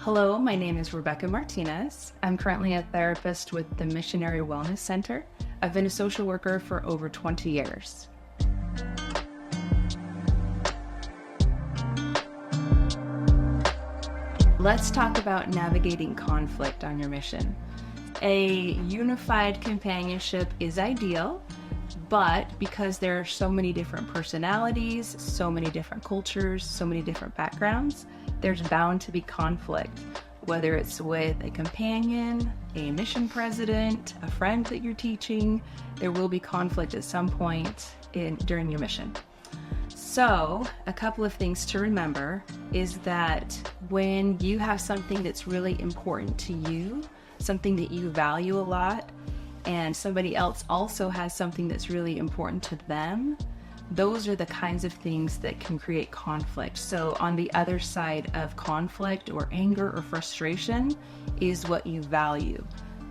Hello, my name is Rebecca Martinez. I'm currently a therapist with the Missionary Wellness Center. I've been a social worker for over 20 years. Let's talk about navigating conflict on your mission. A unified companionship is ideal, but because there are so many different personalities, so many different cultures, so many different backgrounds, there's bound to be conflict, whether it's with a companion, a mission president, a friend that you're teaching. There will be conflict at some point during your mission. So a couple of things to remember is that when you have something that's really important to you, something that you value a lot, and somebody else also has something that's really important to them, those are the kinds of things that can create conflict. So on the other side of conflict or anger or frustration is what you value.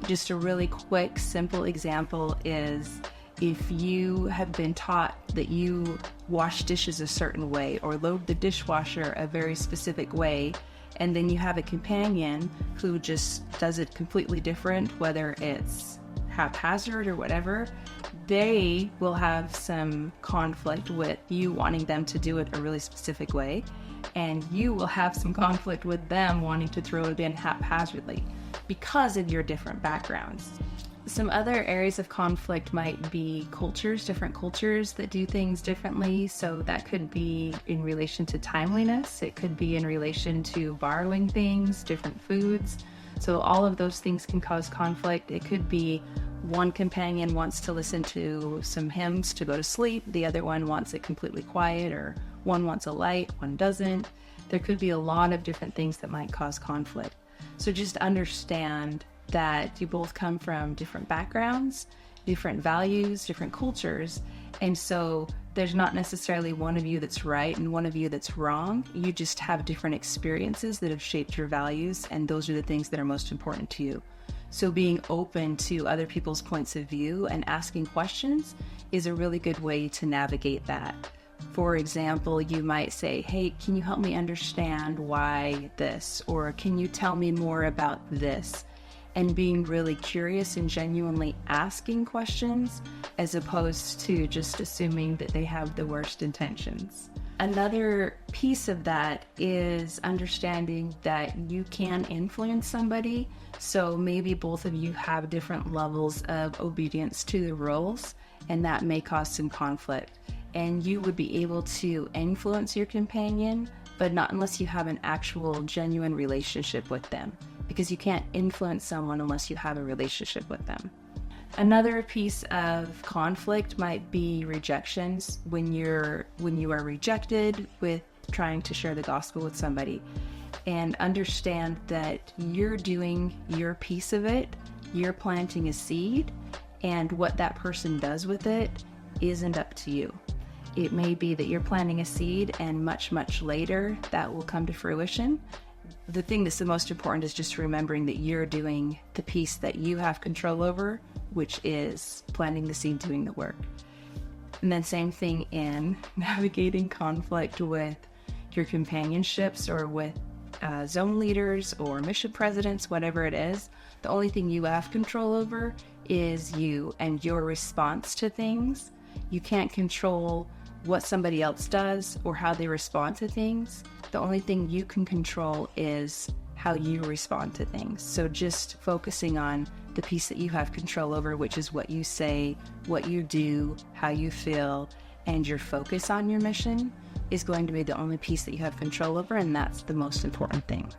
Just a really quick, simple example is if you have been taught that you wash dishes a certain way or load the dishwasher a very specific way, and then you have a companion who just does it completely different, whether it's haphazard or whatever, they will have some conflict with you wanting them to do it a really specific way, and you will have some conflict with them wanting to throw it in haphazardly because of your different backgrounds. Some other areas of conflict might be cultures, different cultures that do things differently. So that could be in relation to timeliness. It could be in relation to borrowing things, different foods. So all of those things can cause conflict. It could be one companion wants to listen to some hymns to go to sleep. The other one wants it completely quiet, or one wants a light, one doesn't. There could be a lot of different things that might cause conflict. So just understand that you both come from different backgrounds, different values, different cultures. And so there's not necessarily one of you that's right and one of you that's wrong. You just have different experiences that have shaped your values, and those are the things that are most important to you. So being open to other people's points of view and asking questions is a really good way to navigate that. For example, you might say, hey, can you help me understand why this? Or can you tell me more about this? And being really curious and genuinely asking questions as opposed to just assuming that they have the worst intentions. Another piece of that is understanding that you can influence somebody. So maybe both of you have different levels of obedience to the roles, and that may cause some conflict. And you would be able to influence your companion, but not unless you have an actual genuine relationship with them, because you can't influence someone unless you have a relationship with them. Another piece of conflict might be rejections. When you are rejected with trying to share the gospel with somebody, and understand that you're doing your piece of it, you're planting a seed, and what that person does with it isn't up to you. It may be that you're planting a seed and much, much later that will come to fruition. The thing that's the most important is just remembering that you're doing the piece that you have control over, which is planting the seed, doing the work. And then same thing in navigating conflict with your companionships or with zone leaders or mission presidents, whatever it is. The only thing you have control over is you and your response to things. You can't control what somebody else does or how they respond to things. The only thing you can control is how you respond to things. So just focusing on the piece that you have control over, which is what you say, what you do, how you feel, and your focus on your mission is going to be the only piece that you have control over, and that's the most important thing.